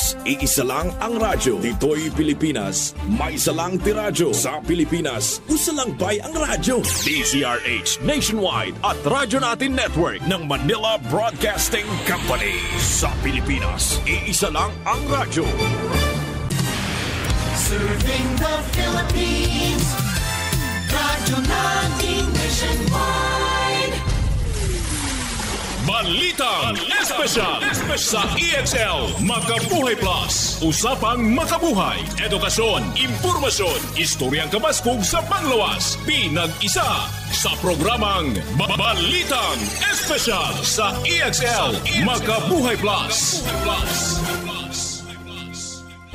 Pilipinas, iisa lang ang radyo. Dito'y Pilipinas, may isa lang tiradyo. Sa Pilipinas, usa lang bay ang radyo. DZRH Nationwide at Radyo Natin Network ng Manila Broadcasting Company. Sa Pilipinas, iisa lang ang radyo. Serving the Philippines, Radyo Natin Nationwide. Balitang Espesyal sa EXL Makabuhay Plus. Usapang makabuhay, edukasyon, impormasyon, istoryang kamaskog sa panglawas. Pinag-isa sa programang Balitang Espesyal sa EXL Makabuhay Plus.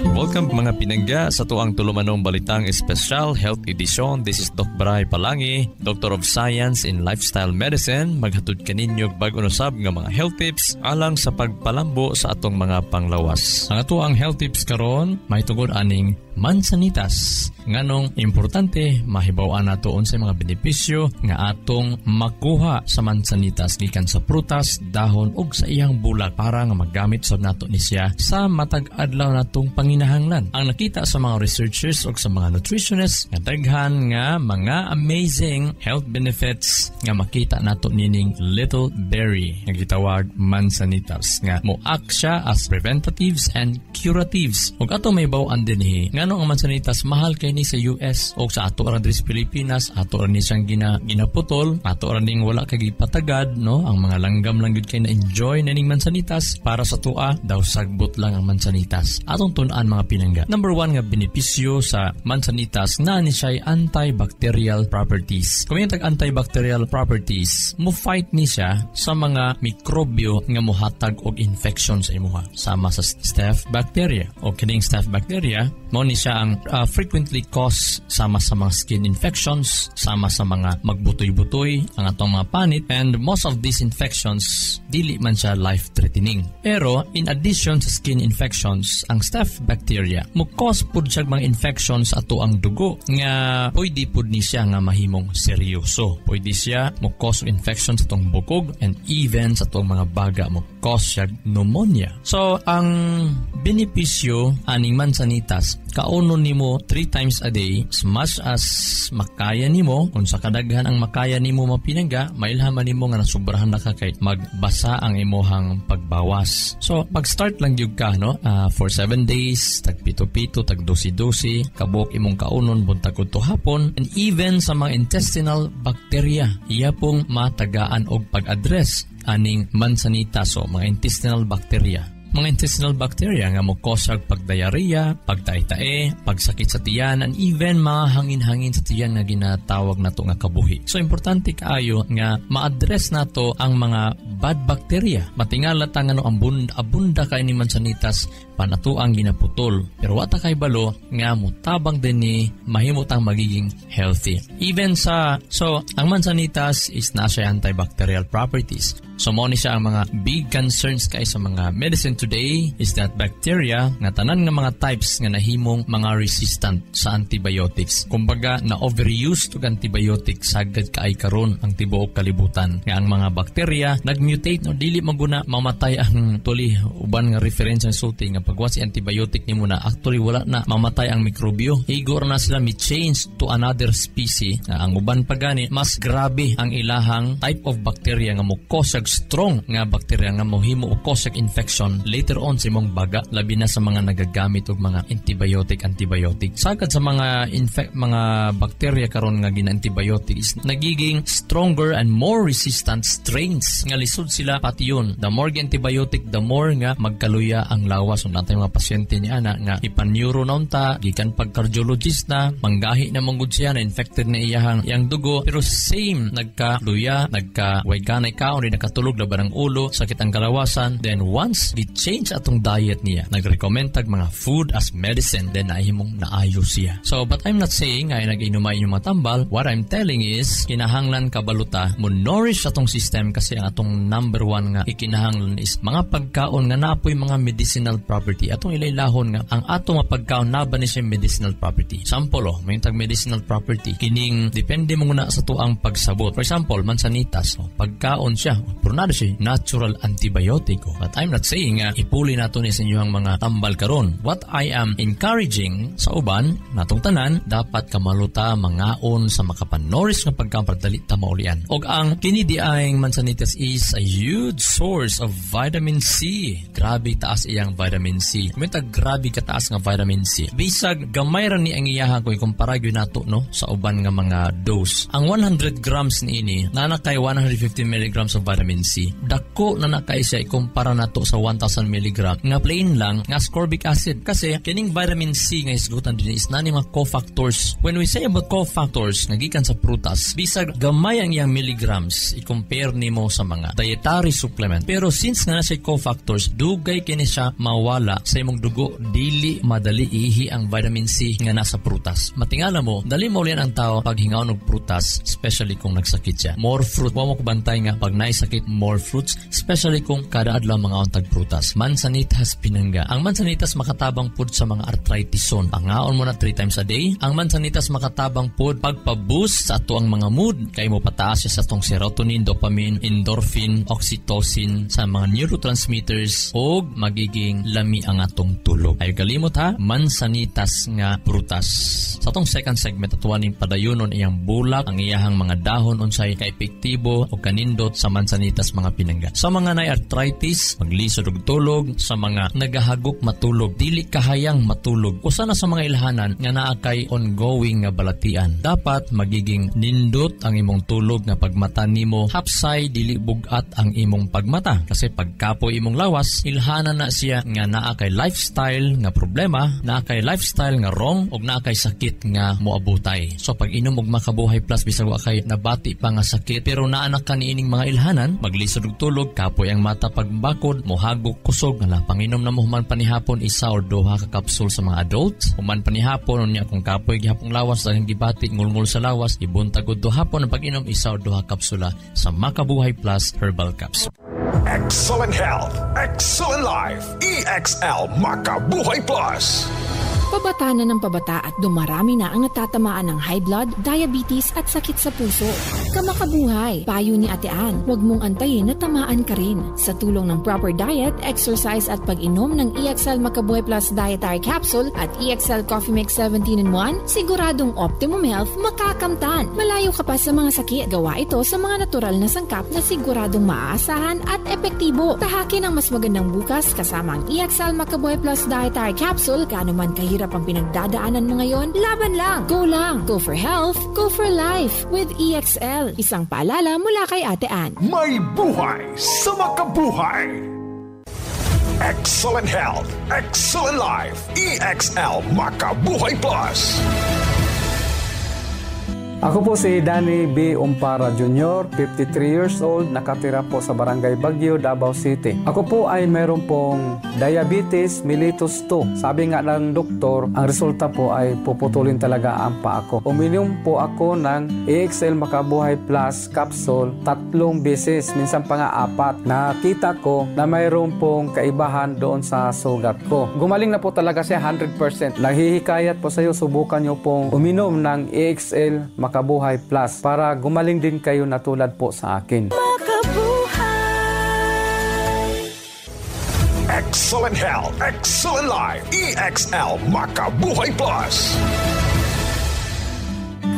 Welcome mga pinangga sa tuang tulumanong Balitang Espesyal Health Edition. This is Doc Bray Palangi, Doctor of Science in Lifestyle Medicine. Maghatod kaninyo bag-o usab nga mga health tips alang sa pagpalambo sa atong mga panglawas. Ang atuang health tips karon may tungod aning mansanitas. Nganong importante mahibaw-an nato unsay mga benepisyo nga atong makuha sa mansanitas gikan sa prutas, dahon ug sa iyang bulag para nga magamit sab nato ni siya sa matag adlaw natong panginahanglan. Ang nakita sa mga researchers ug sa mga nutritionists nga daghan nga mga amazing health benefits nga makita nato nining little berry nga gitawag mansanitas nga moak siya as preventatives and curatives. Ug ato mahibaw-an dinhi nganong ang mansanitas mahal kay ni sa US o sa ato ra diri sa Pilipinas, ato ra ni siyang ginaputol, ato ra ning wala kay gipatagad, no? Ang mga langgam lang gud kay na enjoy naning mansanitas. Para sa tua daw sagbot lang ang mansanitas. Atong tun-an mga pinangga. Number 1 nga benepisyo sa mansanitas na ni siya antibacterial properties. Kung yung antibacterial properties, mo fight ni siya sa mga mikrobyo nga mohatag og infection sa imuha. Sama sa staph bacteria o kining staph bacteria, mo ni siya ang frequently cause sama sa mga skin infections, sama sa mga magbutoy-butoy ang atong mga panit, and most of these infections dili man siya life-threatening. Pero in addition sa skin infections, ang staph bacteria mo cause pud siya mga infections ato ang dugo nga pwede pud ni siya nga mahimong seryoso. Pwede siya mo cause infections sa atong bukog, and even sa atong mga baga mo cause siya pneumonia. So ang benepisyo aning mansanitas, kauno nimo 3 times a day as much as makaya nimo. Kung sa kadaghan ang makaya nimo mapinangga, mailhaman nimo nga nasubrahan na ka kay magbasa ang imuhang pagbawas. So pag-start lang gyud ka, no? For 7 days, tag pito-pito, tag 12-12, kabuk imong kaunon buntag udto hapon. And even sa mga intestinal bacteria, iya pong matagaan og pag-address aning mansanitas o mga intestinal bacteria. Mga intestinal bacteria nga mo cause pagdiarrhea, pagtae-tae, pagsakit sa tiyan, and even mga hangin-hangin sa tiyan nga ginatawag nato nga kabuhi. So importante kaayo nga ma-address nato ang mga bad bacteria. Matingala ta nga no abunda kay ni mansanitas panato ang ginaputol. Pero wata kay balo nga mutabang din ni mahimutang magiging healthy. Even so ang mansanitas is na siya antibacterial properties. So mo ni siya ang mga big concerns kay sa mga medicine today is that bacteria nga tanan nga mga types nga nahimong mga resistant sa antibiotics. Kumbaga na overuse og antibiotics sagad kaay karon ang tibuok kalibutan. Nga ang mga bacteria nagmutate no dili maguna mamatay ang tuli uban nga reference ang sulti nga pagwas si antibiotic nimo na actually wala na mamatay ang mikrobyo. Igor na sila mi-change to another species. Ang uban pa gani mas grabe ang ilahang type of bacteria nga mo cause strong nga bacteria nga mohimo o cause infection later on sa imong baga, labi na sa mga nagagamit og mga antibiotic. Sagad sa mga bacteria karon nga gina-antibiotic is nagiging stronger and more resistant strains nga lisod sila pati yun. The more antibiotic, the more nga magkaluya ang lawas. So natay mga pasyente ni ana nga ipan-neuro na unta, gikan pag-cardiologist na, manggahi na manggod siya na infected na iyang dugo, pero same nagkaluya, nagka-wayganay kaon rin nakatulog laban ang ulo, sakit ang kalawasan. Then once gi-change atong diet niya, nag-recommend tag mga food as medicine, then nahimong naayo siya. So but I'm not saying nga nag-inumay yung matambal. What I'm telling is kinahanglan kabaluta mo nourish atong system, kasi ang atong number 1 nga ikinahanglan is mga pagkaon nga napoy mga medicinal property. Atong ilailahon nga ang atong pagkaon na ba ni siya medicinal property. Sample may tag medicinal property kining depende mo na sa tuang pagsabot. For example, mansanitas, pagkaon siya pero na siya natural antibiotic. But I'm not saying nga nga ipuli nato ni sa inyong mga tambal karon. What I am encouraging sa uban natong tanan, dapat kamaluta mangaon sa makapanoris nga pagkampadali ta maulian. Og ang kini diayeng mansanitas is a huge source of vitamin C. Grabe taas iyang vitamin C. Kumita grabe kataas nga vitamin C. Bisag gamay ra ni ang iyahan ko ikumpara gyud nato no sa uban nga mga dose. Ang 100 grams niini na kay 150 milligrams of vitamin C. Dako na nakay siya ikumpara nato sa 1,000 milligram nga plain lang nga ascorbic acid. Kasi kining vitamin C nga isgutan din is nani mga cofactors. When we say about cofactors nga gikan sa prutas, bisag gamay ang iyang milligrams i-compare nimo sa mga dietary supplement. Pero since nga na siya cofactors, dugay kini siya mawala sa imong dugo, dili madali ihi ang vitamin C nga nasa prutas. Matingala mo, dali maulian ang tao pag hingaon og prutas, especially kung nagsakit siya. More fruit, wa mo ko bantay nga pag naisakit more fruits, especially kung kada adlaw mga untag prutas. Mansanitas pinangga. Ang mansanitas makatabang pud sa mga arthritison. Pangaon mo na 3 times a day. Ang mansanitas makatabang pud pagpa-boost sa ato ang mga mood, kay mo pataas siya sa tong serotonin, dopamine, endorphin, oxytocin sa mga neurotransmitters o magiging lami ang atong tulog. Ay kalimot ha, mansanitas nga prutas. Sa atong second segment atuaning padayunon iyang bulak, ang iyahang mga dahon unsay kaepektibo o kanindot sa mansanitas mga pinangga. Sa mga nay arthritis, maglisod og tulog, sa mga nagahagok matulog, dili kahayang matulog, usa na sa mga ilhanan nga naa kay ongoing nga balatian. Dapat magiging nindot ang imong tulog nga pagmata nimo, hapsay dili bugat ang imong pagmata. Kasi pagkapoy imong lawas, ilhanan na siya nga naa kay lifestyle nga problema, naa kay lifestyle nga wrong, og naa kay sakit nga moabutay. So pag inom og Makabuhay Plus bisag wa kay nabati pa nga sakit pero naanak ka niining mga ilhanan, maglisod og tulog, kapoy ang mata pagbakod, mohagok kusog nga panginom na mo human panihapon isa or duha ka capsule sa mga adults. Human panihapon unya kung kapoy gihapong lawas daghang gibati ngulngul sa lawas, ibuntag og duhapon ang pag-inom isa or duha kapsula sa Makabuhay Plus Herbal Capsule. Excellent health, excellent life. EXL Makabuhay Plus. Pabata na ng pabata at dumarami na ang natatamaan ng high blood, diabetes at sakit sa puso. Kamakabuhay, payo ni Ate Ann, huwag mong antayin na tamaan ka rin. Sa tulong ng proper diet, exercise at pag-inom ng EXL Makabuhay Plus Dietary Capsule at EXL Coffee Mix 17-in-1, siguradong optimum health makakamtan. Malayo ka pa sa mga sakit. Gawa ito sa mga natural na sangkap na siguradong maaasahan at epektibo. Tahakin ang mas magandang bukas kasama ang EXL Makabuhay Plus Dietary Capsule. Gaano man kahirap ang pinagdadaanan mo ngayon, laban lang. Go lang. Go for health. Go for life. With EXL. Isang paalala mula kay Ate Ann. May buhay sa Makabuhay. Excellent health, excellent life. EXL Makabuhay Plus. Ako po si Danny B. Umpara Jr., 53 years old, nakatira po sa Barangay Bagyo, Davao City. Ako po ay meron pong diabetes mellitus 2. Sabi nga ng doktor, ang resulta po ay puputulin talaga ang paa ko. Uminom po ako ng EXL Makabuhay Plus capsule 3 beses, minsan pa nga 4. Nakita ko na mayroon pong kaibahan doon sa sugat ko. Gumaling na po talaga siya 100%. Naghihikayat po sa iyo, subukan nyo pong uminom ng EXL Makabuhay Plus para gumaling din kayo na tulad po sa akin. Makabuhay. Excellent health, excellent life. EXL Makabuhay Plus.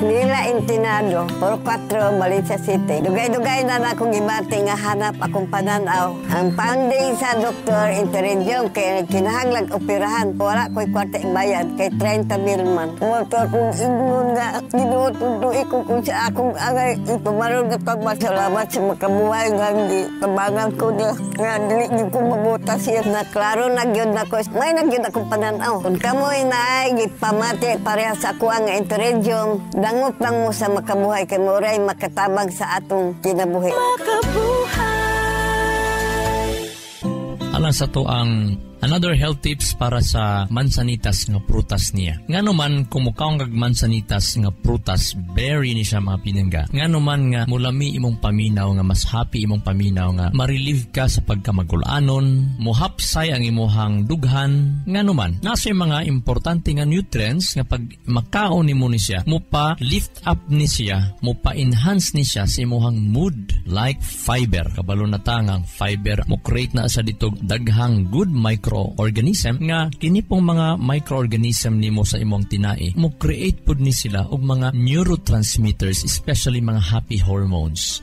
Nila Intinado, 44, Valencia City. Dugay-dugay na akong gibati nga hanap akong pananaw. Ang funding sa Dr. Interregion kay kinahanglag operahan. Wala ko'y kwarte bayad kay 30,000 man. Motor kong ingon nga, ginutuloy ko kung sa akong agay. Ipamarong at pagmasalamat sa Makabuhay nga kabangan ko niya. Nga dili niyo ko mabutas yan. Na klaro nagyod na ko. May nagyod akong pananaw. Kung kamoy na ay gipamati pareha sa ako ang Interregion, dangot lang mo sa Makabuhay kay Moray makatabang sa atong kinabuhi. Makabuhay. Alang sa to ang Another health tips para sa mansanitas nga prutas niya. Nganuman kung mukaong kag mansanitas nga prutas, berry ni siya mga pinangga. Nganuman nga mulami imong paminaw nga mas happy imong paminaw nga ma-relieve ka sa pagkamagulanon, muhapsay ang imuhang dughan. Nganuman nasa mga importante nga nutrients nga pag makaon nimo ni siya, mo pa lift up ni siya, mo pa enhance ni siya sa imuhang mood like fiber. Kabalo na tangang fiber mo create na sa ditog daghang good microorganism nga kini pong mga microorganism nimo sa imong tinai mo create pud ni sila og mga neurotransmitters, especially mga happy hormones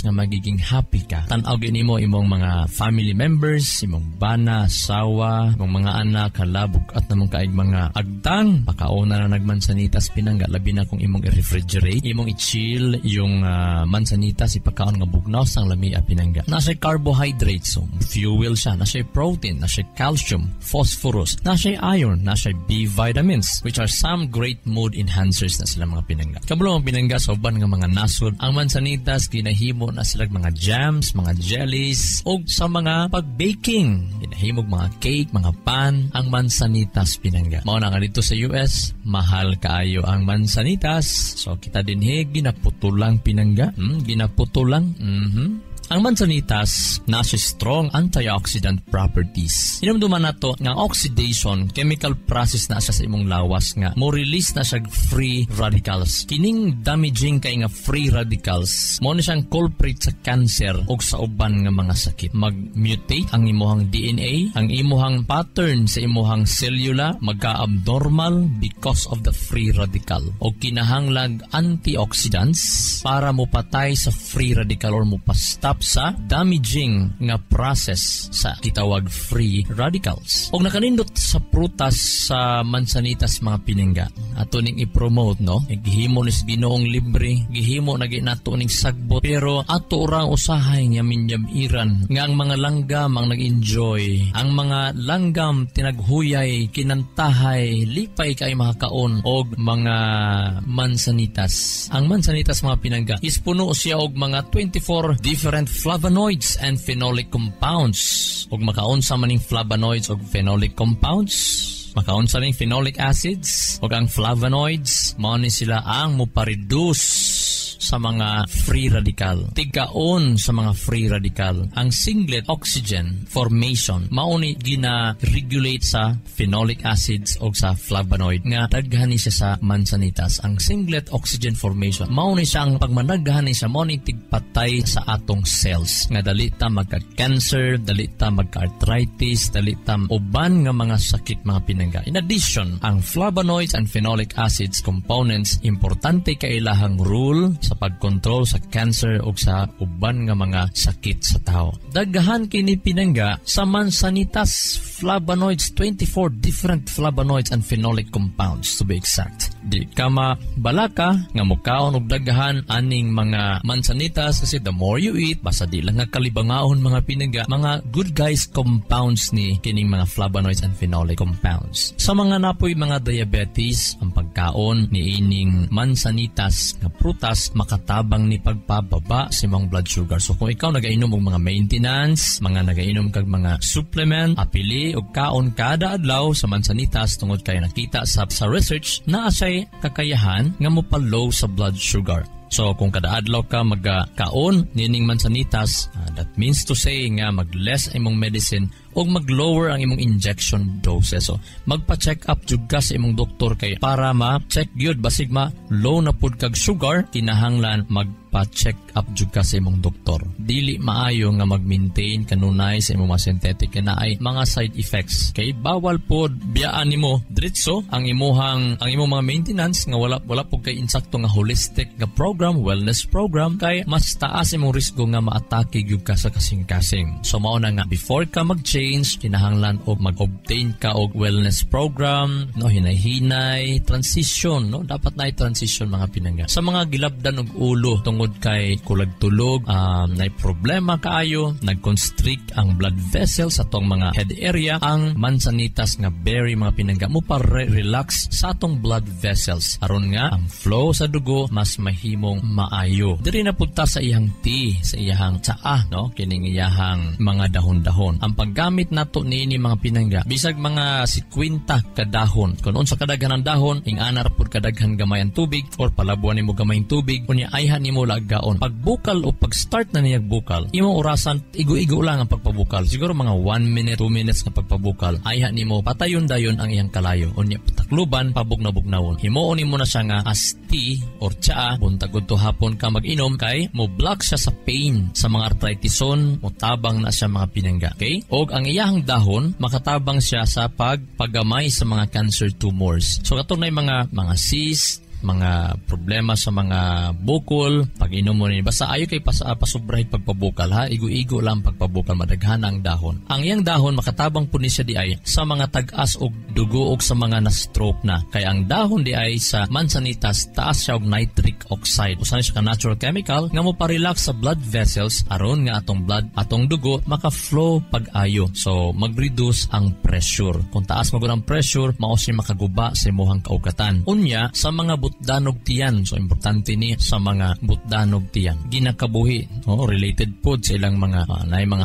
nga magiging happy ka. Tan-aw nimo imong mga family members, imong bana, asawa, imong mga anak, kalabog at namong kaig mga agtang pakauna na nagmansanitas pinangga, labi na kung imong i-refrigerate, imong i-chill yung mansanitas ipakaon nga bugnaw sang lami pinangga. Nasa carbohydrates, so fuel siya, nasa protein, nasa calcium, phosphorus, nasa iron, nasa B vitamins, which are some great mood enhancers na sila mga pinangga. Kabalo ang pinangga sa uban nga mga nasod, ang mansanitas ginahimo na sila mga jams, mga jellies, o sa mga pag-baking, ginahimog mga cake, mga pan, ang mansanitas pinangga. Mao na nga dito sa US, mahal kaayo ang mansanitas. So kita din ginaputulang pinangga, ginaputulang. Ang mansanitas nasa strong antioxidant properties. Inumduman nato nga oxidation, chemical process na siya sa imong lawas nga mo release na siya free radicals. Kining damaging kay nga free radicals mo na siyang culprit sa cancer o sa uban nga mga sakit. Mag-mutate ang imuhang DNA, ang imuhang pattern sa imuhang cellula magka-abnormal because of the free radical. O kinahanglag antioxidants para mo patay sa free radical or mo pa-stop sa damaging nga process sa kitawag free radicals. Og nakanindot sa prutas sa mansanitas mga piningga, ato ning i-promote, no? Gihimo ni Ginoong libre, gihimo na ginato ning sagbot, pero ato orang usahay nga minyab-iran nga ang mga langgam ang nag-enjoy, ang mga langgam tinaghuyay, kinantahay, lipay kay makakaon og mga mansanitas. Ang mansanitas mga pinangga is puno siya og mga 24 different flavonoids and phenolic compounds. Ug makaunsa maning flavonoids ug phenolic compounds, makaunsa ning phenolic acids ug ang flavonoids mao ni sila ang mopareduce sa mga free radical. Tigaon sa mga free radical. Ang singlet oxygen formation mao ni gina-regulate sa phenolic acids o sa flavonoid nga daghan ni siya sa mansanitas. Ang singlet oxygen formation mao ni siya ang pagmanaghan ni siya mao ni tigpatay sa atong cells nga dali ta magka-cancer, dali ta magka-arthritis, dali ta uban nga mga sakit mga pinangga. In addition, ang flavonoids and phenolic acids components importante kay ilahang role sa pagkontrol sa cancer o sa uban nga mga sakit sa tao. Daghan kini pinangga sa mansanitas flavonoids, 24 different flavonoids and phenolic compounds to be exact. Di ka mabalaka nga mukaon og daghan aning mga mansanitas kasi the more you eat, basta di lang nga kalibangaon mga pinangga, mga good guys compounds ni kining mga flavonoids and phenolic compounds. Sa mga napoy mga diabetes, ang pagkaon ni ining mansanitas nga prutas makatabang ni pagpababa sa imong blood sugar. So kung ikaw nagainom og mga maintenance, mga nagainom kag mga supplement, apili og kaon kada adlaw sa mansanitas tungod kay nakita sa research na asay kakayahan nga mopalow sa blood sugar. So kung kada adlaw ka magkaon nining mansanitas, that means to say nga mag-less imong medicine o mag-lower ang imong injection doses. So magpa-check up jud ka sa imong doktor kay para ma-check gyud basig low na pud kag sugar, kinahanglan magpa-check up jud ka sa imong doktor. Dili maayo nga mag-maintain kanunay sa imong mga synthetic na ay mga side effects. Kay bawal pod biyaan nimo diretso ang imong mga maintenance nga wala pud kay insakto nga holistic nga program, wellness program, kay mas taas imong risgo nga maatake gyud ka sa kasing-kasing. So mao na nga before ka mag-change, kinahanglan og mag-obtain ka og wellness program, no, hinay-hinay transition, no, dapat na transition mga pinangga. Sa mga gilabdan og ulo tungod kay kulag tulog, nay problema kaayo, nag-constrict ang blood vessels sa atong mga head area, ang mansanitas nga berry mga pinangga mo pa relax sa atong blood vessels aron nga ang flow sa dugo mas mahimong maayo. Diri na punta sa iyang tea, sa iyang tsaa, no, kining iyang mga dahon-dahon. Ang paggamit magamit nato niini mga pinangga bisag mga 50 kadahon. Kung unsa kadaghan ang dahon, ingana ra pud kadaghan gamay ang tubig or palabuan nimo gamay ang tubig unya ayhan nimo lagaon. Pagbukal o pag-start na niyag bukal, imong orasan igo-igo lang ang pagpabukal. Siguro mga 1 minute, 2 minutes nga pagpabukal. Ayhan nimo patayon dayon ang iyang kalayo. Unya takluban pabugna-bugnawon. Himuon nimo na siya nga as tea or tsaa buntag udto hapon ka mag-inom kay mo block siya sa pain sa mga arthritison, mutabang na siya mga pinangga. Okay? Og ang iyahang dahon makatabang siya sa pagpagamay sa mga cancer tumors. So katong na mga cyst, mga problema sa mga bukol, pag-inom mo ni basta ayo kay pasubrahin pagpabukal ha, igo-igo lang pagpabukal, madaghan ang dahon. Ang iyang dahon makatabang po ni siya di ay sa mga tag-as og dugo og sa mga na-stroke na. Kaya ang dahon di ay sa mansanitas taas siya og nitric oxide. Usa siya ka natural chemical nga mo pa-relax sa blood vessels aron nga atong dugo maka-flow pag-ayo. So mag-reduce ang pressure. Kung taas magud ang pressure, mao siya makaguba sa imong kaugatan. Unya sa mga butdanog tiyan. So, importante ni sa mga butdanog tiyan. Ginakabuhi. Related po sa ilang mga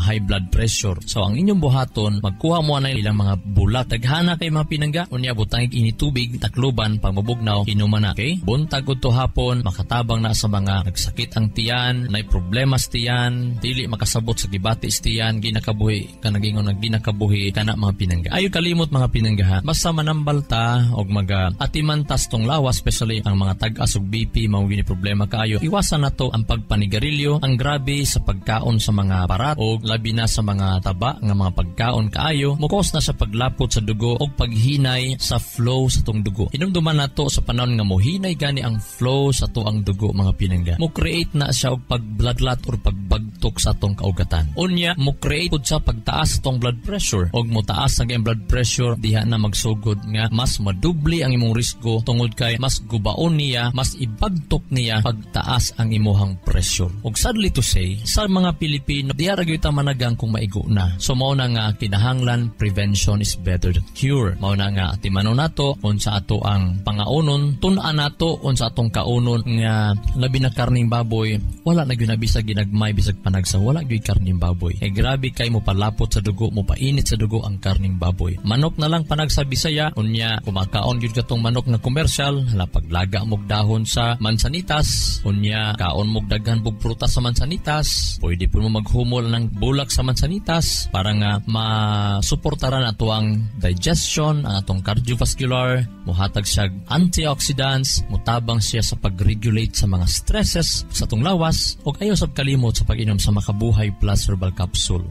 high blood pressure. So, ang inyong buhaton, magkuha mo na ilang mga bulat. Taghana kay mga pinangga. Unya, butangig initubig, takluban, pagmabugnaw, inuman na. Okay? Buntag to hapon, makatabang na sa mga nagsakit ang tiyan, nay problema sa tiyan, dili makasabot sa gibatis tiyan, ginakabuhi, kanaging ginakabuhi, kana mga pinangga. Ayo kalimot mga pinangga ha. Basta manambal ta, og atimantas tong lawas, especially ang mga tag-as ug BP mao gini problema kaayo. Iwasan nato ang pagpanigarilyo, ang grabe sa pagkaon sa mga parat o labi na sa mga taba nga mga pagkaon kaayo. Mukos na sa paglapot sa dugo o paghinay sa flow sa tong dugo. Hinumduman nato sa panahon nga mohinay gani ang flow sa tuang dugo mga pinangga. Mo create na siya og pagbladlat or pagbagtok sa tong kaugatan. Unya mo create pud sa pagtaas sa tong blood pressure og mo taas ang blood pressure diha na magsugod nga mas madubli ang imong risgo tungod kay mas baon niya, mas ibagtok niya pagtaas ang imuhang pressure. Og sadly to say, sa mga Pilipino, diya ra gyud ta managang kung maigo na. So mao na nga kinahanglan, prevention is better than cure. Mao na nga timanon nato unsa ato ang pangaunon, tun-an nato unsa atong kaunon nga labi na karning baboy, wala na gyud na bisag ginagmay bisag panagsa, wala gyud karning baboy. Grabe kay mo palapot sa dugo, mo painit sa dugo ang karning baboy. Manok na lang panagsa Bisaya, unya kumakaon gyud katong manok nga commercial, hala paglaga mog dahon sa mansanitas, unya kaon mog daghan bug prutas sa mansanitas, pwede po mo maghumol ng bulak sa mansanitas para nga masuportaran ato ang digestion, ang atong cardiovascular, muhatag siya antioxidants, mutabang siya sa pag-regulate sa mga stresses sa atong lawas, ug ayaw sab kalimot sa pag-inom sa Makabuhay Plus Herbal Capsule.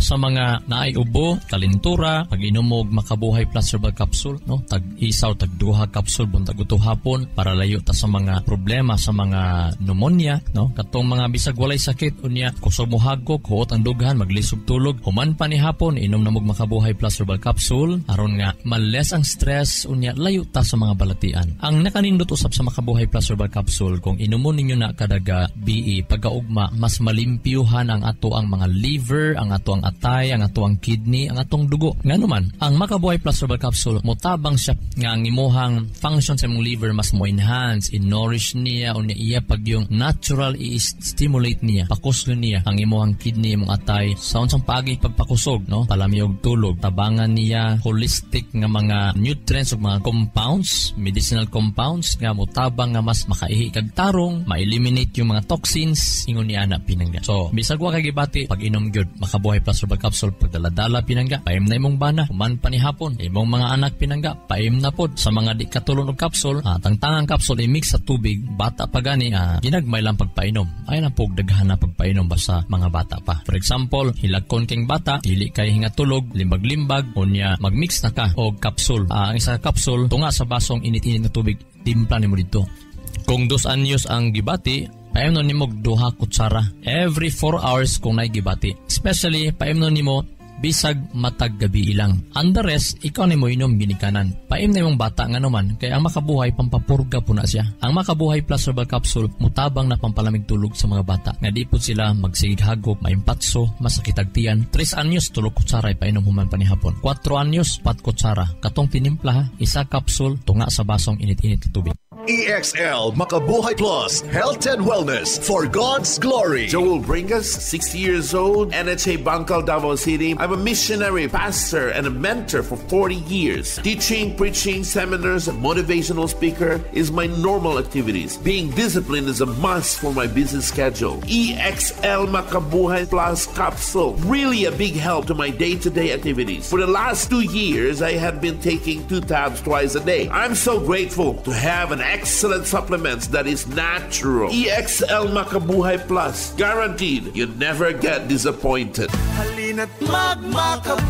Sa mga naay ubo, kalintura, pag-inom mo Makabuhay Plus Herbal Capsule, no? Tag-isaw, tag-duha capsule, buntag uto hapon, para layo ta sa mga problema, sa mga pneumonia, no? Katong mga bisag walay sakit, unya, kusog mo hagkok, huot ang dughan, maglisog tulog, human pa ni hapon, inom na mo Makabuhay Plus Herbal Capsule, aron nga, males ang stress, unya, layo ta sa mga balatian. Ang nakanindot usap sa Makabuhay Plus Herbal Capsule, kung inomon ninyo na kadaga BE, pagkaugma, mas malimpyuhan ang ato ang mga liver, ang ato ang atay, ang atong kidney, ang atong dugo. Nganuman, ang Makabuhay Plus Herbal Capsule, mutabang siya nga ang imuhang function sa imong liver mas mo enhance, in-nourish niya, o niya pag yung natural i-stimulate niya, pakuslo niya ang imuhang kidney, imong atay, sa unsang pagi pagpakusog, no? Palamiog tulog, tabangan niya holistic nga mga nutrients o mga compounds, medicinal compounds, nga mutabang nga mas makaihi kag tarong, ma-eliminate yung mga toxins, ingon niya na pinangga. So, bisag wa kay gibati, pag inom gyud Makabuhay Plus Herbal Capsule, pagdaladala pinangga, paim na imong bana, human pa ni hapon, imong mga anak pinangga, paim na pod. Sa mga di katulon og capsule, tangtangang capsule i-mix sa tubig, bata pa gani, ginagmay lang pagpainom. Ay na pog daghan na pagpainom ba sa mga bata pa. For example, hilagkon king bata, dili kay hinga tulog, limbag-limbag, unya magmix na ka og capsule. Ang isa ka capsule, tunga sa basong init-init na tubig, timpla nimo dito. Kung 2 anyos ang gibati, paimnon nimo 2 kutsara every 4 hours kung nay gibati. Especially paimnon nimo bisag matag gabi ilang. And the rest, ikaw nimo inom ginikanan. Paim na imong bata nga naman, kaya ang Makabuhay pampapurga po na siya. Ang Makabuhay Plus Herbal Capsule, mutabang na pampalamig tulog sa mga bata. Nga di po sila magsigig hagop, maimpatso, masakitag tiyan. 3 anyos, 3 kutsara, painom human pa ni hapon. 4 anyos, 4 kutsara. Katong tinimpla ha, 1 capsule, tunga sa basong init-init na tubig. EXL Makabuhay Plus, Health and Wellness for God's Glory. Joel Bringas, 60 years old, NHA Bangkal, Davao City. I'm a missionary, pastor, and a mentor for 40 years. Teaching, preaching, seminars, and motivational speaker is my normal activities. Being disciplined is a must for my busy schedule. EXL Makabuhay Plus capsule, really a big help to my day-to-day activities. For the last 2 years, I have been taking 2 tabs twice a day. I'm so grateful to have an excellent supplement that is natural. EXL Makabuhay Plus, guaranteed you never get disappointed. Halina't magmakabuhay.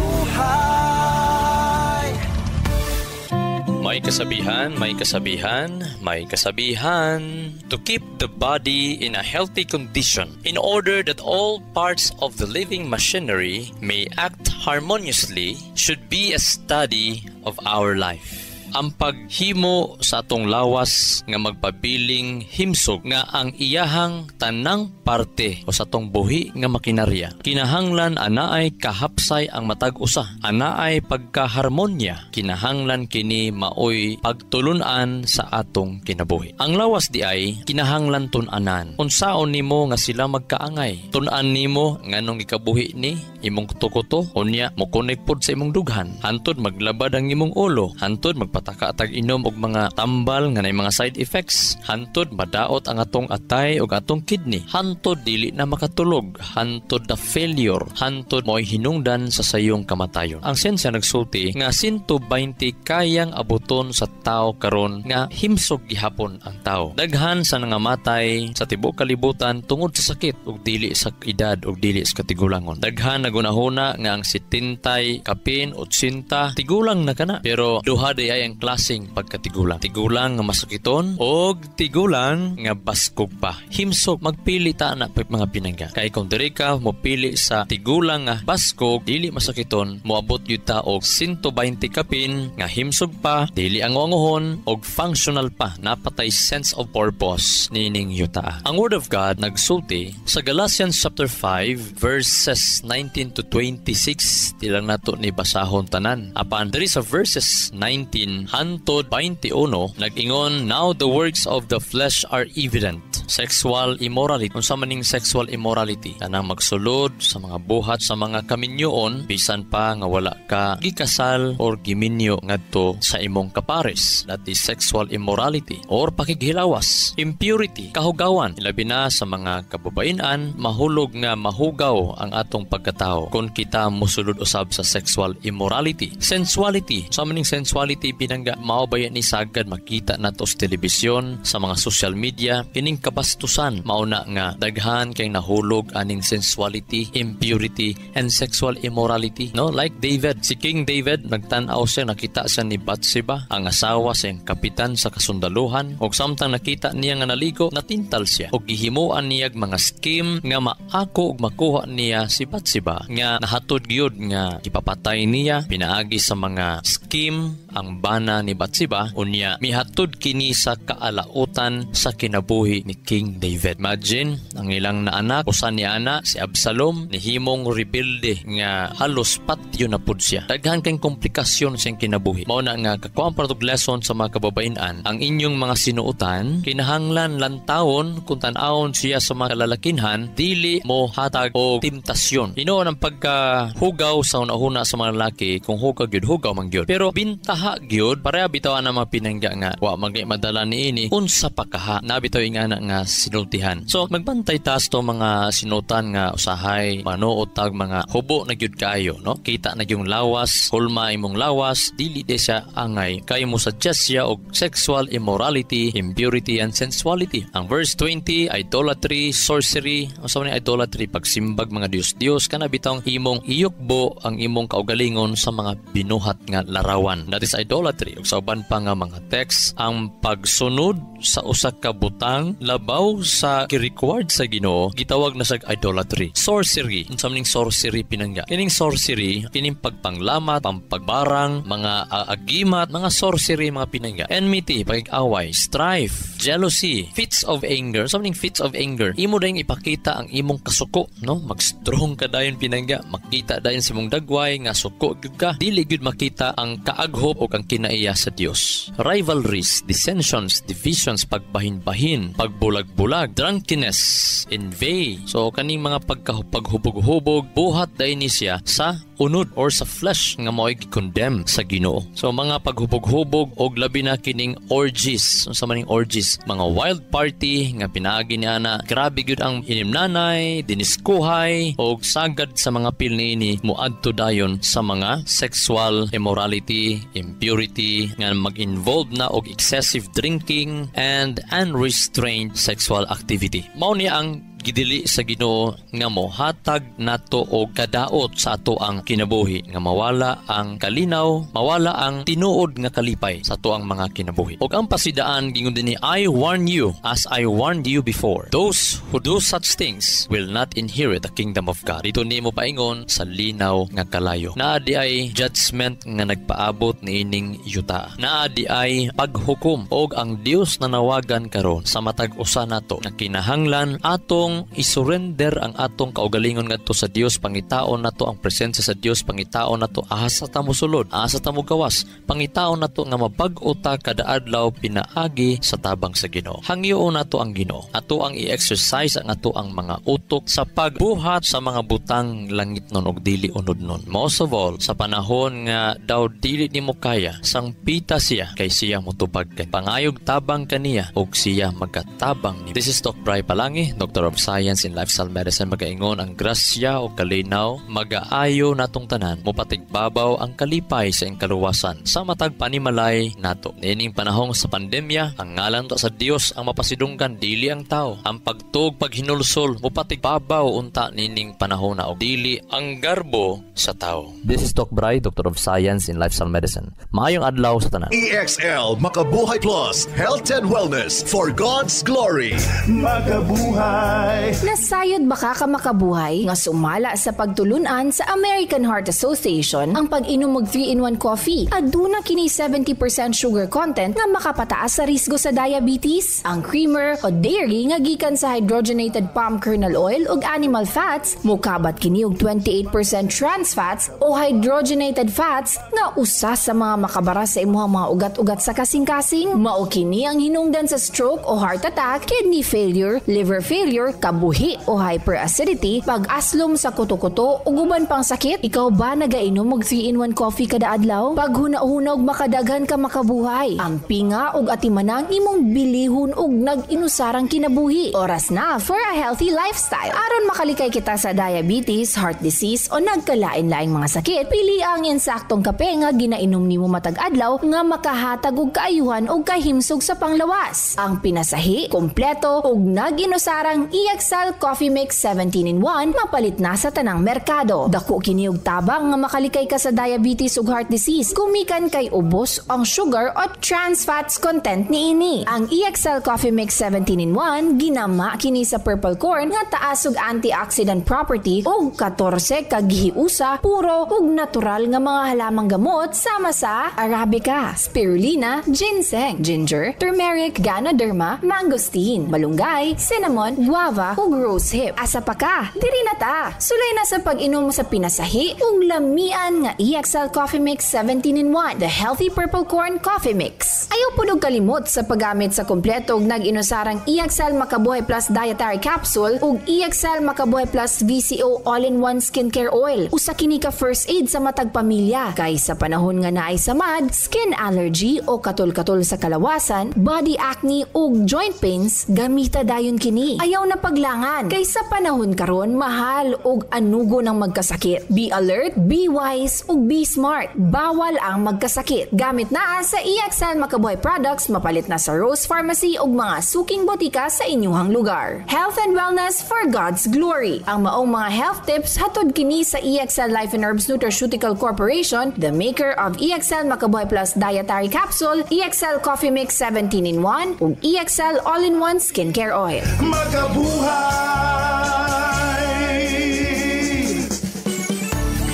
May kasabihan, may kasabihan, may kasabihan. To keep the body in a healthy condition in order that all parts of the living machinery may act harmoniously should be a study of our life. Ang paghimo sa atong lawas nga magpabiling himsog nga ang iyahang tanang parte o sa atong buhi nga makinarya. Kinahanglan anaay kahapsay ang matag usa. Anaay pagkaharmonya. Kinahanglan kini maoy pagtulunan sa atong kinabuhi. Ang lawas di ay kinahanglan tun-anan. Unsaon nimo nga sila magkaangay? Tun-an nimo nganong ikabuhi ni imong kuto-kuto unya mo connect pod sa imong dughan. Hantod maglabad ang imong ulo. Hantod magpataka-atag inom og mga tambal nga nay mga side effects. Hantod madaot ang atong atay ug atong kidney. Hantod dili na makatulog. Hantod na failure. Hantod mo'y hinungdan sa sayong kamatayon. Ang siyensya nagsulti nga 120 kayang abuton sa tao karon nga himsog gihapon ang tao. Daghan sa nangamatay sa tibuok kalibutan tungod sa sakit ug dili sa edad ug dili sa katigulangon. Daghan nagunahuna nga ang 70 kapin 80 tigulang na kana, pero duha day ay ang klaseng pagkatigulang. Tigulang nga masakiton og tigulang nga baskog pa. Himsog magpili ta na mga pinangga. Kay kung diri ka mopili sa tigulang nga baskog dili masakiton, moabot gyud ta og 120 kapin nga himsog pa, dili angongohon og functional pa, napatay sense of purpose nining yuta. Ang Word of God nagsulti sa Galatians chapter 5 verses 19 to 26, tilang nato ni basahon tanan. Apan diri sa verses 19 hantod 21 nag-ingon, now the works of the flesh are evident. Sexual immorality. Unsa maning sexual immorality? Kanang magsulod sa mga buhat sa mga kaminyoon bisan pa nga wala ka gikasal or giminyo ngadto sa imong kapares. That is sexual immorality or pakighilawas. Impurity, kahugawan. Ilabi na sa mga kababainan, mahulog nga mahugaw ang atong pagkatao kung kita mosulod usab sa sexual immorality. Sensuality. Sa maning sensuality pinangga mao baya ni sagad makita nato sa telebisyon, sa mga social media, kining kabastusan mauna nga daghan kay nahulog aning sensuality, impurity and sexual immorality. No, like David, si King David nagtan-aw siya, nakita siya ni Bathsheba, ang asawa sa kapitan sa kasundaluhan, og samtang nakita niya nga naligo, natintal siya og gihimuan niya mga scheme nga maako og makuha niya si Bathsheba, nga nahatod gyud nga ipapatay niya. Pinaagi sa mga scheme ang bana ni Bathsheba, unya mihatod kini sa kaalautan sa kinabuhi ni King David. Imagine, ang ilang na anak, usa ni ana si Absalom, nihimong rebelde nga halos patyo na pud siya. Daghan kang komplikasyon sa kinabuhi. Mao na nga kakuang partog lesson sa mga kababainan, ang inyong mga sinuutan kinahanglan lantawon kung tan-awon siya sa mga kalalakinhan, dili mo hatag og temptasyon. Hinuon ang pagkahugaw sa una-una sa mga lalaki, kung hugaw gyud hugaw man gyud, pero bintaha gyud pareha bitawan ang mga pinangga nga wa magay madala niini unsa pa kaha nabitaw ingana nga sinultihan. So magbantay tas to mga sinutan nga usahay manuot tag mga hubo na gyud kayo, no? Kita na yung lawas, hulma imong lawas, dili de siya angay kay mo suggest siya og sexual immorality, impurity and sensuality. Ang verse 20, idolatry, sorcery. Usa man idolatry, pagsimbag mga dios-dios, kana bitong imong iyukbo ang imong kaugalingon sa mga binuhat nga larawan. That is idolatry. Ug sa uban pa nga mga text, ang pagsunod sa usa ka butang labi labaw sa ki-required sa Ginoo gitawag na sa idolatry, sorcery. Unsa maning sorcery pinangga? Kining sorcery kining pagpanglamat, pampagbarang, mga agimat, mga sorcery mga pinangga. Enmity, pag-away, strife, jealousy, fits of anger. Something fits of anger. Imo dayon ipakita ang imong kasuko, no? Mag-strong ka dayon pinangga. Makita dayon sa imong dagway nga suko gyud ka. Dili gyud makita ang kaaghop o ang kinaiya sa Dios. Rivalries, dissensions, divisions, pagbahin-bahin, pagbulag-bulag, drunkenness, envy. So kaning mga paghubog-hubog, buhat dayon ni siya sa unod or sa flesh nga mao'y gi-condemn sa Ginoo. So mga paghubog-hubog og labi na kining orgies. Sa maning orgies, mga wild party nga pinaagi ni ana. Grabe gyud ang inimnanay, diniskuhay og sagad sa mga pilni moadto dayon sa mga sexual immorality, impurity nga mag-involve na og excessive drinking and unrestrained sexual activity. Mao ni ang gidili sa Ginoo nga mohatag nato og kadaot sa ato ang kinabuhi nga mawala ang kalinaw, mawala ang tinuod nga kalipay sa ato ang mga kinabuhi. Og ang pasidaan gingon dinhi, I warn you as I warned you before. Those who do such things will not inherit the kingdom of God. Ito nimo paingon sa linaw nga kalayo. Naa di ay judgment nga nagpaabot niining yuta. Naa di ay paghukom og ang Dios na nawagan karon sa matag usa nato na kinahanglan atong isurrender ang atong kaugalingon ngadto sa Dios, pangitaon nato ang presensya sa Dios, pangitaon nato ahas sa tamo sulod, ahas sa tamo gawas, pangitaon nato nga mabag-o ta kada adlaw pinaagi sa tabang sa Ginoo. Hangyoon nato ang Ginoo. Ato ang i-exercise ang ato ang mga utok sa pagbuhat sa mga butang langit nun og dili unod nun. Most of all, sa panahon nga daw dili nimo kaya, sangpita siya kay siya motubag kay pangayog tabang kaniya og siya magkatabang ni. This is Doc Bry Palangi, Doctor of Science in Lifestyle Medicine. Magaingon ang grasya o kalinaw, magaayo natong tanan, mupatigbabaw ang kalipay sa ingkaluwasan sa matag panimalay nato. Nining panahon sa pandemya, ang ngalan to sa Dios ang mapasidunggan, dili ang tao. Ang pagtug, paghinulsol, mupatigbabaw unta nining panahon na o dili ang garbo sa tao. This is Doc Bry, Doctor of Science in Lifestyle Medicine. Maayong adlaw sa tanan. EXL Makabuhay Plus, Health and Wellness for God's Glory. Makabuhay. Nasayod baka ka makabuhay nga sumala sa pagtulunan sa American Heart Association ang pag-inom og 3-in-1 coffee. Aduna kini 70% sugar content nga makapataas sa risgo sa diabetes. Ang creamer o dairy nga gikan sa hydrogenated palm kernel oil ug animal fats, mukabat kini og 28% trans fats o hydrogenated fats nga usa sa mga makabara sa imuhang mga ugat-ugat sa kasing-kasing. Mao kini ang hinungdan sa stroke o heart attack, kidney failure, liver failure, kabuhi o hyperacidity, pag-aslom sa kuto-kuto ug uban pang sakit. Ikaw ba nagainom og 3-in-1 coffee kada adlaw? Pag huna-huna og makadaghan ka makabuhay. Ang pinga ug atimanang imong bilihon ug nag-inusarang kinabuhi. Oras na for a healthy lifestyle. Aron makalikay kita sa diabetes, heart disease o nagkalain-laing mga sakit, pili ang insaktong kape nga ginainom nimo matag adlaw nga makahatag og kaayuhan ug kahimsog sa panglawas. Ang pinasahi, kompleto ug nag-inusarang EXL Coffee Mix 17-in-1 mapalit na sa tanang merkado. Dako kini og tabang nga makalikay ka sa diabetes ug heart disease. Kumikan kay ubos ang sugar o trans fats content niini. Ang EXL Coffee Mix 17-in-1 ginama kini sa purple corn nga taas og antioxidant property ug 14 ka gihiusa puro ug natural nga mga halamang gamot sama sa arabica, spirulina, ginseng, ginger, turmeric, ganoderma, mangosteen, malunggay, cinnamon, guava ug rosehip. Asa pa ka? Diri na ta. Sulay na sa pag-inom sa pinasahi ug lamian nga EXL Coffee Mix 17-in-1, the healthy purple corn coffee mix. Ayaw pud og kalimot sa paggamit sa kompleto ug nag-inusarang EXL Makabuhay Plus Dietary Capsule ug EXL Makabuhay Plus VCO All-in-One Skincare Oil. Usa kini ka first aid sa matag pamilya kay sa panahon nga naay samad, skin allergy o katol-katol sa kalawasan, body acne ug joint pains, gamita dayon kini. Ayaw na paglangan. Kay sa panahon karon mahal og anugo ng magkasakit. Be alert, be wise, ug be smart. Bawal ang magkasakit. Gamit naa sa EXL Makabuhay products mapalit na sa Rose Pharmacy ug mga suking botika sa inyuhang lugar. Health and wellness for God's glory. Ang maong mga health tips hatod kini sa EXL Life and Herbs Nutraceutical Corporation, the maker of EXL Makabuhay Plus Dietary Capsule, EXL Coffee Mix 17-in-1 ug EXL All-in-One Skincare Oil. Makabuhay!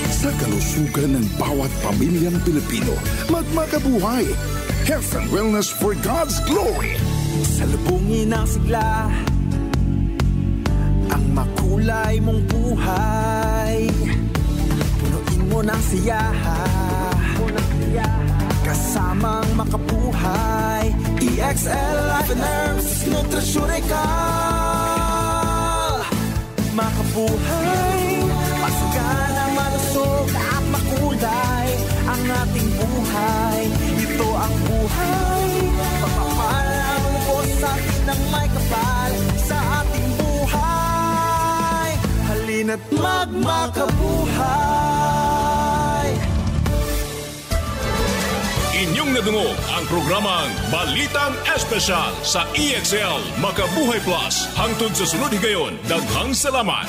Sa kalusugan ng bawat pamilyang Pilipino, magmakabuhay! Health and wellness for God's glory! Salubungin ang sigla, ang makulay mong buhay. Punuin mo ng siyaha, kasamang makabuhay. EXL Life and Herbs Nutraceutical. Makabuhay, pasigana, malusog at makulay ang ating buhay. Ito ang buhay, pagpapalang lubos sa atin ng may kapal sa ating buhay. Halina't magmakabuhay. Inyong nadungog ang programang Balitang Espesyal sa EXL Makabuhay Plus. Hangtod sa sunod higayon, daghang salamat.